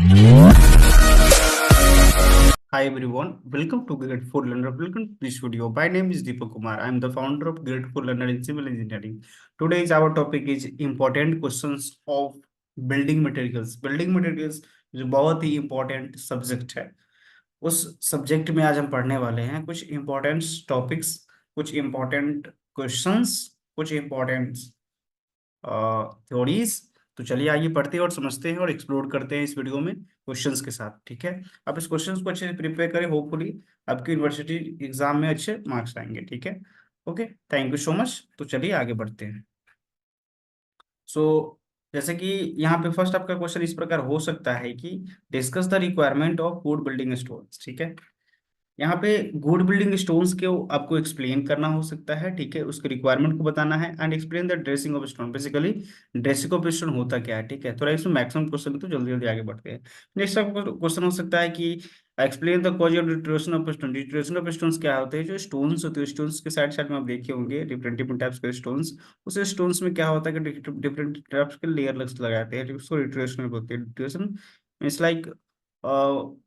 Hi everyone, welcome to Grateful Learner. Welcome to this video. My name is Deepak Kumar. I am the founder of Grateful Learner in Civil Engineering. Today's our topic is important questions of building materials. Building materials जो बहुत ही important subject है, उस subject में आज हम पढ़ने वाले हैं कुछ important topics, कुछ important questions, कुछ important थ्योरीज। तो चलिए आइए पढ़ते हैं और समझते हैं और एक्सप्लोर करते हैं इस वीडियो में क्वेश्चंस के साथ। ठीक है, आप इस क्वेश्चंस को अच्छे से प्रिपेयर करें, होपफुली आपकी यूनिवर्सिटी एग्जाम में अच्छे मार्क्स आएंगे। ठीक है, okay, thank you so much. तो चलिए आगे बढ़ते हैं। सो जैसे कि यहाँ पे फर्स्ट आपका क्वेश्चन इस प्रकार हो सकता है कि discuss the requirement of good building stones. ठीक है, यहाँ पे गुड बिल्डिंग स्टोन्स के आपको एक्सप्लेन करना हो सकता है। ठीक है, उसके रिक्वायरमेंट को बताना है and explain the dressing of stone. Basically dressing of stone होता क्या है। ठीक है, थोड़ा इसमें मैक्सिमम क्वेश्चन, तो जल्दी जल्दी आगे बढ़ते हैं। नेक्स्ट आपका क्वेश्चन हो सकता है कि explain the cause of deterioration of stone. Deterioration of stones क्या होते हैं, जो स्टोन्स होते हैं स्टोन्स के साइड साइड में आप देखे होंगे डिफरेंट डिफरेंट टाइप्स के स्टोन्स। उस स्टोन्स में क्या होता है कि डिफरेंट टाइप्स के लेयर लगाते हैं, उसको डिटोरेशन बोलते हैं। डिटोरेशन मीन्स लाइक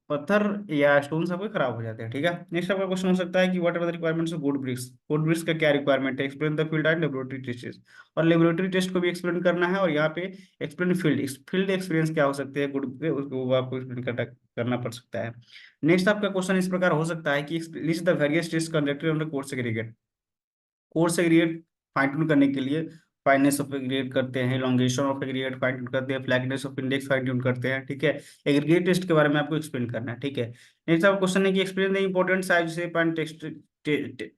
पत्थर या स्टोन्स आपके खराब हो जाते हैं। ठीक है, नेक्स्ट आपका क्वेश्चन हो सकता है कि what are the requirements of good bricks. Good bricks का क्या रिक्वायरमेंट है, explain the field and laboratory test. और लेबोरेटरी टेस्ट को भी एक्सप्लेन करना है, और यहाँ पे एक्सप्लेन फील्ड फील्ड एक्सपीरियंस क्या हो सकते हैं गुड के, उसको वो आपको एक्सप्लेन करना पड़ सकता है। नेक्स्ट आपका क्वेश्चन इस प्रकार हो सकता है कि list the various test conducted on the coarse aggregate. Coarse aggregate find out करने के लिए फाइननेस ऑफ एग्रीगेट करते हैं, elongation of aggregate find out करते हैं, flatness of index find out करते हैं। ठीक है, एग्रीगेट टेस्ट के बारे में आपको एक्सप्लेन करना है। ठीक है, नेक्स्ट आपका क्वेश्चन है कि explain the important size shape and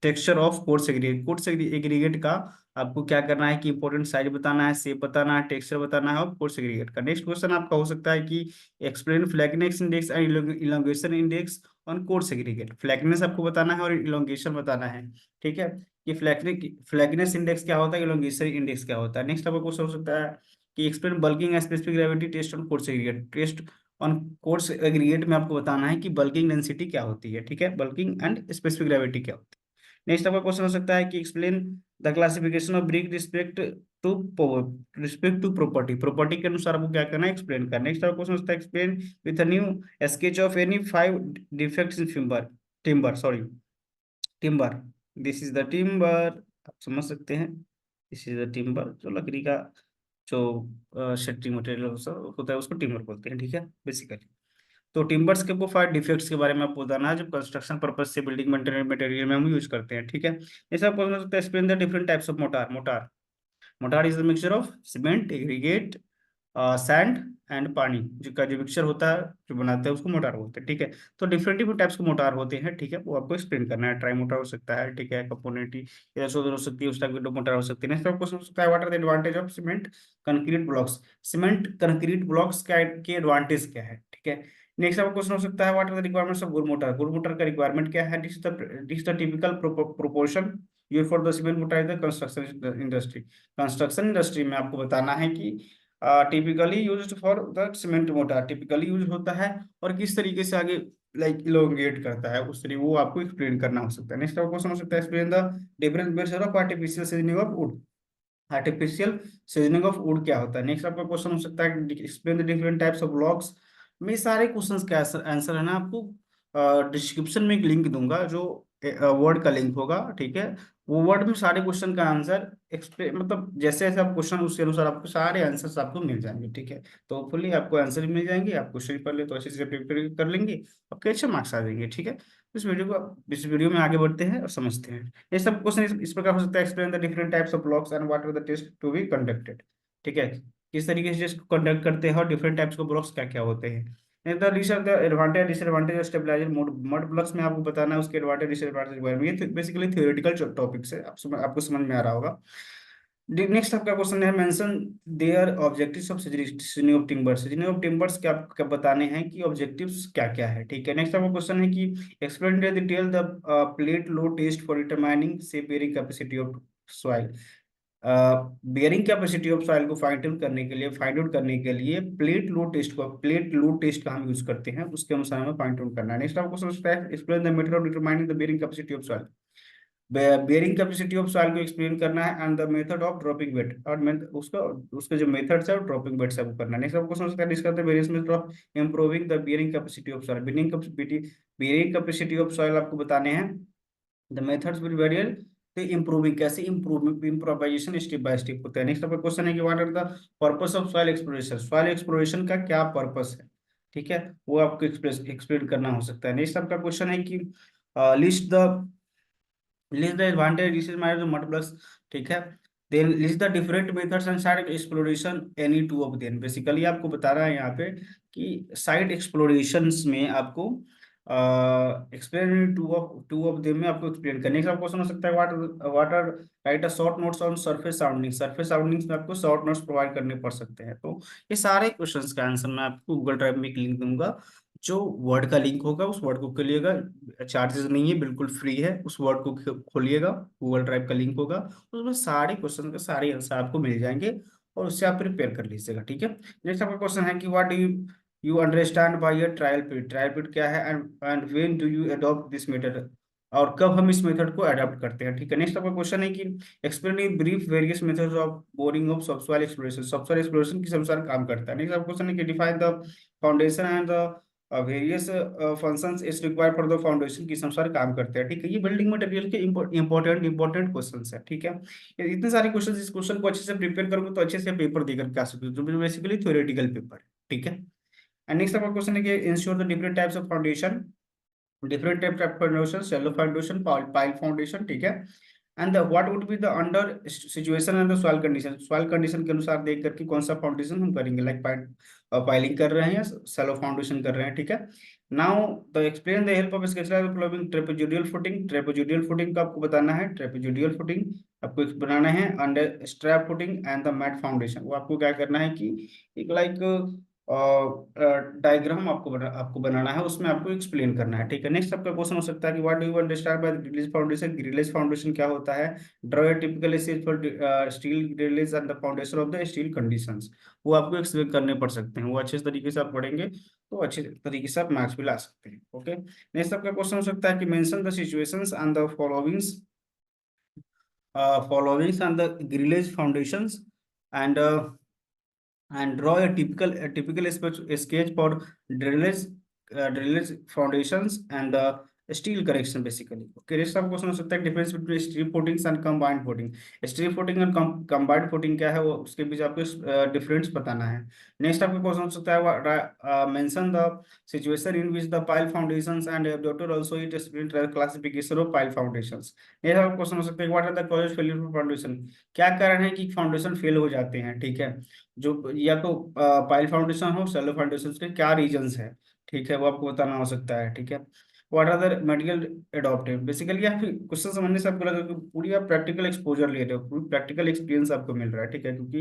texture of course aggregate. Coarse aggregate का आपको क्या करना है कि इंपॉर्टेंट साइज बताना है, शेप बताना है, टेक्सचर बताना है और कोर्स एग्रीगेट का। नेक्स्ट क्वेश्चन आपका हो सकता है कि explain flatness index and elongation index on coarse aggregate. Flatness आपको बताना है और इलोंगेशन बताना है। ठीक है, कि फ्लैगनेस इंडेक्स क्या होता है, इलोंगेशन इंडेक्स क्या होता है। नेक्स्ट आपका क्वेश्चन हो सकता है कि explain bulking and specific gravity test on coarse aggregate. Test on coarse aggregate में आपको बताना है कि बल्किंग डेंसिटी क्या होती है। ठीक है, बल्किंग एंड स्पेसिफिक ग्रेविटी क्या होती है। नेक्स्ट आपका क्वेश्चन हो सकता है कि explain the classification of brick to respect to property. Property के अनुसार आपको क्या करना है, एक्सप्लेन करना है। नेक्स्ट आपका क्वेश्चन होता है explain with a new sketch of any 5 defects in timber sorry timber. This is the timber, आप समझ सकते हैं। दिस इज द टिम्बर, जो लकड़ी का जो शेटरिंग मटेरियल होता है उसको टिम्बर बोलते हैं। ठीक है, बेसिकली तो टिम्बर्स के वो 5 डिफेक्ट्स के बारे में आपको बताना है जो कंस्ट्रक्शन पर्पज से बिल्डिंग मटेरियल में हम यूज करते हैं। ठीक है, जैसे आपको explain the different types of motor. Motor motor is the mixture of cement, aggregate, sand and पानी, जो का जो मिक्सचर होता है जो बनाते हैं उसको मोटार बोलते हैं। ठीक है, तो डिफरेंट डिफरेंट टाइप्स के मोटार होते हैं। ठीक है, वो आपको एक्सप्लेन करना है। ट्राई मोटार हो सकता है, ठीक है, कंपोनेंटी इधर से उधर हो सकती है, उस टाइप की मोटार हो सकती है। नेक्स्ट आपको हो सकता है what are the advantage of cement concrete blocks. Cement concrete blocks के एडवांटेज क्या है। ठीक है, नेक्स्ट आपका क्वेश्चन हो सकता है what are the requirements of good mortar. Good mortar का रिक्वायरमेंट क्या है, this the typical proportion use for the cement mortar in the construction industry. Construction industry में आपको बताना है कि typically used for the cement mortar typically use होता है और किस तरीके से आगे लाइक इलोंगेट करता है, उस तरीके वो आपको एक्सप्लेन करना हो सकता है। नेक्स्ट आपको क्वेश्चन हो सकता है explain the difference method of artificial seasoning of would. Artificial seasoning of would क्या होता है। नेक्स्ट आपका क्वेश्चन हो सकता है explain the different types of blocks. मैं सारे क्वेश्चंस का आंसर है ना आपको डिस्क्रिप्शन में एक लिंक दूंगा, जो वर्ड का लिंक होगा। ठीक है, वो वर्ड में सारे क्वेश्चन का आंसर एक्सप्लेन, मतलब जैसे जैसे आप क्वेश्चन उसके अनुसार आपको सारे आंसर्स आपको मिल जाएंगे। ठीक है, तो होपफुली आपको आंसर भी मिल जाएंगे, आप क्वेश्चन पढ़ ले तो अच्छे से प्रिपेयर कर लेंगे, आपके अच्छे मार्क्स आ जाएंगे। ठीक है, इस वीडियो में आगे बढ़ते हैं और समझते हैं। ये सब क्वेश्चन इस प्रकार हो सकता है explain the different types of blocks and what are the test to be conducted. ठीक है, किस तरीके से टेस्ट कंडक्ट करते हैं और डिफरेंट टाइप्स के ब्लॉक्स क्या क्या होते हैं। The research the advantage disadvantage of stabiliser mud blocks में आपको बताना है उसके एडवांटेज डिसएडवांटेज के बारे में। ये बेसिकली थ्योरेटिकल टॉपिक्स है, आपको समझ में आ रहा होगा। नेक्स्ट आपका क्वेश्चन है mention their objectives of seasoning of timbers. Seasoning of timbers क्या क्या बताने हैं कि ऑब्जेक्टिव्स क्या क्या है। ठीक है, नेक्स्ट आपका क्वेश्चन है कि explain the detail the plate load test for determining से bearing capacity of soil. Bearing capacity of soil को फाइंड आउट करने के लिए प्लेट लो टेस्ट का हम यूज करते हैं, उसके अनुसार हमें फाइंड आउट करना है। नेक्स्ट आपको क्वेश्चन है explain the method of determining the bearing capacity of soil. Bearing capacity of soil को एक्सप्लेन करना है and the method of dropping weight, और उसका उसके जो मेथड्स है वो ड्रॉपिंग वेट से आपको करना है। नेक्स्ट आपको क्वेश्चन डिस्कस करते हैं various method of improving the bearing capacity of soil. Bearing capacity of soil आपको बताने हैं। द मेथड्स विल वेरी, तो इम्प्रूविंग कैसे, इम्प्रोवाइजेशन स्टेप बाय स्टेप होता है। नेक्स्ट आपका क्वेश्चन है कि what are the purpose of soil exploration, soil exploration का क्या पर्पस है, ठीक है, वो आपको एक्सप्लेन करना हो सकता है। नेक्स्ट आपका क्वेश्चन है कि list the advantage disadvantage of mud blocks, ठीक है। Then list the different methods and site exploration any two of them. Basically आपको बता रहा है यहाँ पे कि साइट एक्सप्लोरेशंस में आपको एक्सप्लेन टू ऑफ देम में आपको एक्सप्लेन करने का क्वेश्चन हो सकता है। What are write a short notes on surface sounding, surface soundings में आपको शॉर्ट नोट्स प्रोवाइड करने पड़ सकते हैं। तो ये सारे क्वेश्चंस का आंसर मैं आपको गूगल ड्राइव में एक लिंक दूंगा, जो वर्ड का लिंक होगा उस वर्ड को खोलिएगा, चार्जेस नहीं है, बिल्कुल फ्री है, उस वर्ड को खोलिएगा, गूगल ड्राइव का लिंक होगा, उसमें सारे क्वेश्चन के सारे आंसर आपको मिल जाएंगे और उससे आप प्रिपेयर कर लीजिएगा, ठीक है। नेक्स्ट आपका क्वेश्चन है कि what do you understand by your trial period, trial period क्या है and when do you adopt this method, और कब हम इस मेथड को अडॉप्ट करते हैं, ठीक है। नेक्स्ट आपका क्वेश्चन है कि explain in brief various methods of borrowing of subsoil exploration, subsoil exploration किस अनुसार काम करता है। नेक्स्ट आपका क्वेश्चन है कि define the foundation and the various functions is required for the foundation, किस अनुसार काम करते हैं, ठीक है। ये बिल्डिंग मटेरियल के इंपॉर्टेंट क्वेश्चंस है, ठीक है। ये इतने सारे क्वेश्चंस, इस क्वेश्चन को अच्छे से प्रिपेयर करोगे तो अच्छे से पेपर देकर के आ सकते हो, जो बेसिकली थ्योरेटिकल पेपर है, ठीक है। एंड नेक्स्ट आपका क्वेश्चन है कि ensure the different types of foundation, different type of foundation, shallow foundation, pile foundation, ठीक है। And what would be the under situation and the soil condition, soil condition के अनुसार देख करके कौन सा फाउंडेशन हम करेंगे, लाइक पाइलिंग कर रहे हैं या शैलो फाउंडेशन कर रहे हैं, ठीक है। Now the explain the help of sketches following trapezoidal footing, trapezoidal footing का आपको बताना है, ट्रेपेजोइडल फुटिंग आपको बनाना है, under strap footing and the mat foundation, वो आपको क्या करना है कि एक लाइक डायग्राम आपको बनाना है, उसमें आपको एक्सप्लेन करना है, ठीक है। नेक्स्ट आपका क्वेश्चन हो सकता है कि what do you understand by grillage foundation, grillage foundation क्या होता है, draw a typical sketch for steel grillage and the foundation of the steel conditions, वो आपको एक्सप्लेन करने पड़ सकते हैं, वो अच्छे तरीके से आप पढ़ेंगे तो अच्छे तरीके से आप मैथ्स भी ला सकते हैं, ओके। नेक्स्ट आपका क्वेश्चन हो सकता है कि mention the situations and the followings and the grillage foundations and draw a typical sketch for drainage drainage foundations and steel correction basically, okay। Next आपको क्वेश्चन हो सकता है difference between strip footings and combined footing, strip footing and combined footing क्या है, वो उसके बीच आपको difference बताना है। नेक्स्ट आपका क्वेश्चन हो सकता है mention the situation in which the pile foundations and doctor also it explain classification of pile foundations. Next आपका क्वेश्चन हो सकता है what are the causes failure for foundation, क्या कारण है कि फाउंडेशन फेल हो जाते हैं, ठीक है, जो या तो पाइल फाउंडेशन हो, सेलो फाउंडेशन के क्या रीजंस है, ठीक है, वो आपको बताना हो सकता है, ठीक है। What are the medical adaptive, basically आप क्वेश्चन समझने से आपको लगा कि पूरी आप प्रैक्टिकल एक्सपोजर ले रहे हो, पूरी प्रैक्टिकल एक्सपीरियंस आपको मिल रहा है, ठीक है, क्योंकि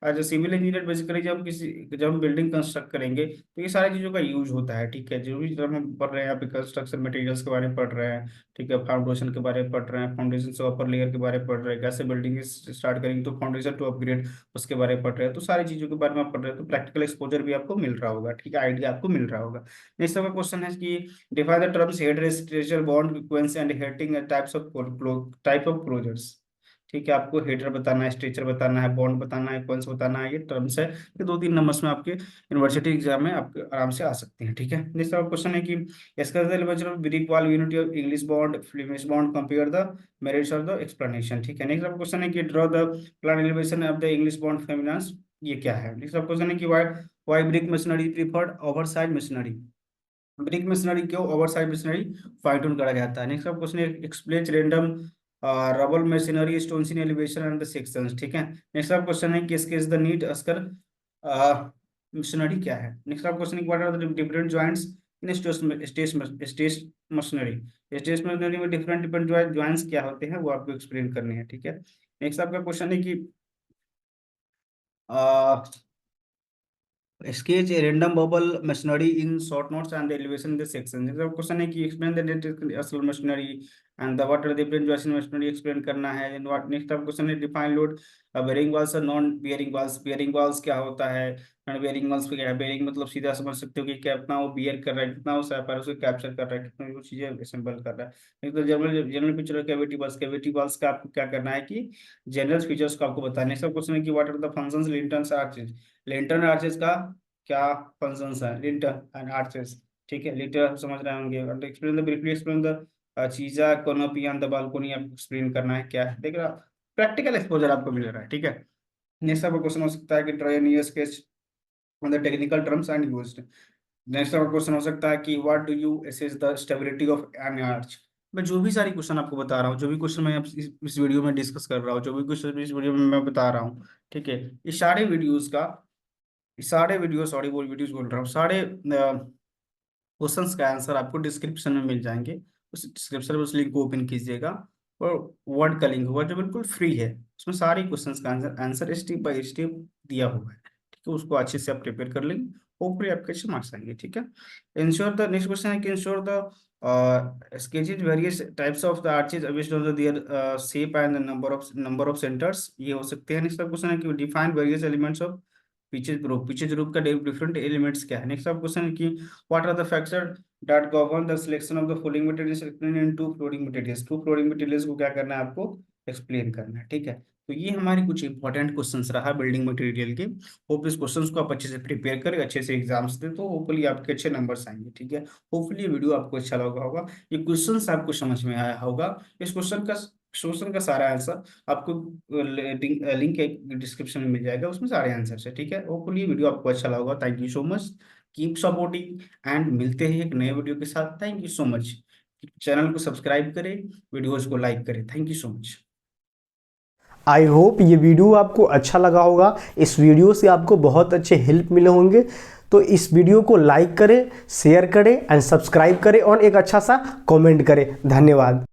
एज सिविल इंजीनियर बेसिकली जब हम बिल्डिंग कंस्ट्रक्ट करेंगे तो ये सारी चीज़ों का यूज होता है, ठीक है। जो भी जब हम पढ़ रहे हैं यहाँ पे कंस्ट्रक्शन मटेरियल्स के बारे में पढ़ रहे हैं, ठीक है, फाउंडेशन के बारे में पढ़ रहे हैं, फाउंडेशन से अपर लेयर के बारे में पढ़ रहे हैं, कैसे बिल्डिंग स्टार्ट करेंगे तो फाउंडेशन टू अपग्रेड उसके बारे में पढ़ रहे हैं, तो सारी चीजों के बारे में आप पढ़ रहे हैं तो प्रैक्टिकल एक्सपोजर भी आपको मिल रहा होगा, ठीक है, आइडिया आपको मिल रहा होगा। नेक्स्ट का क्वेश्चन है कि define the terms head stretcher bond frequency and hating type of closures, ठीक है, आपको हेडर बताना है, स्ट्रेचर बताना है, बॉन्ड बताना है, फ्रीक्वेंसी बताना है, ये टर्म्स है, ये 2-3 नंबर्स में आपके यूनिवर्सिटी एग्जाम में आपके आराम से आ सकते हैं, ठीक है। नेक्स्ट आपका क्वेश्चन है कि इसका brick wall unity of English bond Flemish bond compare the merits of the explanation, ठीक है। नेक्स्ट आपका क्वेश्चन है कि draw the plan elevation of the English bond Flemish, ये क्या है। नेक्स्ट आपका क्वेश्चन है कि why brick masonry preferred oversize masonry, brick masonry क्यों ओवरसाइज मशीनरी फाइन ट्यून करा जाता है। नेक्स्ट आपका क्वेश्चन है explain random rubble masonry stones in elevation and the sections, ठीक है। नेक्स्ट आपका क्वेश्चन है कि is the need ashlar masonry क्या है। नेक्स्ट आपका क्वेश्चन है what are the different joints in stone masonry, stone masonry में डिफरेंट डिफरेंट जॉइंट्स क्या होते हैं वो आपको एक्सप्लेन करने हैं, ठीक है। नेक्स्ट आपका क्वेश्चन है कि sketch a random bubble machinery in short notes and the elevation in the section। जैसे क्वेश्चन है कि explain the asal machinery and the what are the different choice investment explain करना है। देन व्हाट नेक्स्ट आप question है define load bearing walls और non bearing walls. Bearing walls क्या होता है, नॉन बेयरिंग वॉल्स क्या है। बेयरिंग मतलब सीधा समझ सकते हो कि कितना वो बियर कर रहा है, कितना वो सैपर उसको कैप्चर कर रहा है, कितनी वो चीजें असेंबल कर रहा है। एक तो general general feature cavity walls. Cavity walls का आपको क्या करना है कि जनरल फीचर्स को आपको बताने। सब क्वेश्चन है कि what are the functions lintels arches. Lintels arches का क्या फंक्शंस है, लिंटर एंड आर्चेस, ठीक है। लिंटर आप समझ रहे होंगे। और explain the briefly explain the चीजा कोनोपी ऑन द बालकोनी, आपको एक्सप्लेन करना है क्या है, देख रहा। प्रैक्टिकल एक्सपोजर आपको मिल रहा है, ठीक है। नेक्स्ट आपका क्वेश्चन हो सकता है कि draw near sketch on the technical terms and used. Next आपका क्वेश्चन हो सकता है कि what do you assess the stability of N arch. मैं जो भी सारी क्वेश्चन आपको बता रहा हूँ, जो भी क्वेश्चन मैं इस वीडियो में डिस्कस कर रहा हूँ, जो भी क्वेश्चन इस वीडियो में मैं बता रहा हूँ, ठीक है, ये सारे वीडियोस का, सारे वीडियो, सॉरी वो वीडियोस बोल रहा हूँ, सारे क्वेश्चंस का आंसर आपको डिस्क्रिप्शन में मिल जाएंगे। उस डिस्क्रिप्शन में उस लिंक को ओपन कीजिएगा और वर्ड का लिंक होगा जो बिल्कुल फ्री है। उसमें सारे क्वेश्चंस का answer answer step by step दिया हुआ है, ठीक है। उसको अच्छे से आप प्रिपेयर कर लेंगे, होपफुली आपके अच्छे मार्क्स आएंगे, ठीक है। इंश्योर द नेक्स्ट क्वेश्चन है कि ensure the sketches various types of the arches based on their shape and the number of centers, ये हो सकते हैं। नेक्स्ट क्वेश्चन है कि define various elements of pitched roof. Pitched roof का different elements क्या है। नेक्स्ट आप क्वेश्चन है कि what are the factor that govern the selection of the flooring materials explain in two flooring materials. Two flooring materials को क्या करना है आपको एक्सप्लेन करना है, ठीक है। तो ये हमारी कुछ इंपॉर्टेंट क्वेश्चंस रहा बिल्डिंग मटेरियल के। होप इस क्वेश्चंस को आप अच्छे से प्रिपेयर करें, अच्छे से एग्जाम्स दे, तो होपफुली आपके अच्छे नंबर्स आएंगे, ठीक है। होपफुली ये वीडियो आपको अच्छा लगा होगा, ये क्वेश्चंस आपको समझ में आया होगा। इस क्वेश्चन का सारा आंसर आपको लिंक डिस्क्रिप्शन में मिल जाएगा, उसमें सारे आंसर है, ठीक है। होपफुली ये वीडियो आपको अच्छा लगा होगा। Thank you so much, keep supporting and मिलते हैं एक नए वीडियो के साथ। Thank you so much. Channel को सब्सक्राइब करें, वीडियोज को लाइक करें। Thank you so much. I hope ये वीडियो आपको अच्छा लगा होगा। इस वीडियो से आपको बहुत अच्छे हेल्प मिले होंगे। तो इस वीडियो को लाइक करें, शेयर करें एंड सब्सक्राइब करें और एक अच्छा सा कमेंट करें। धन्यवाद।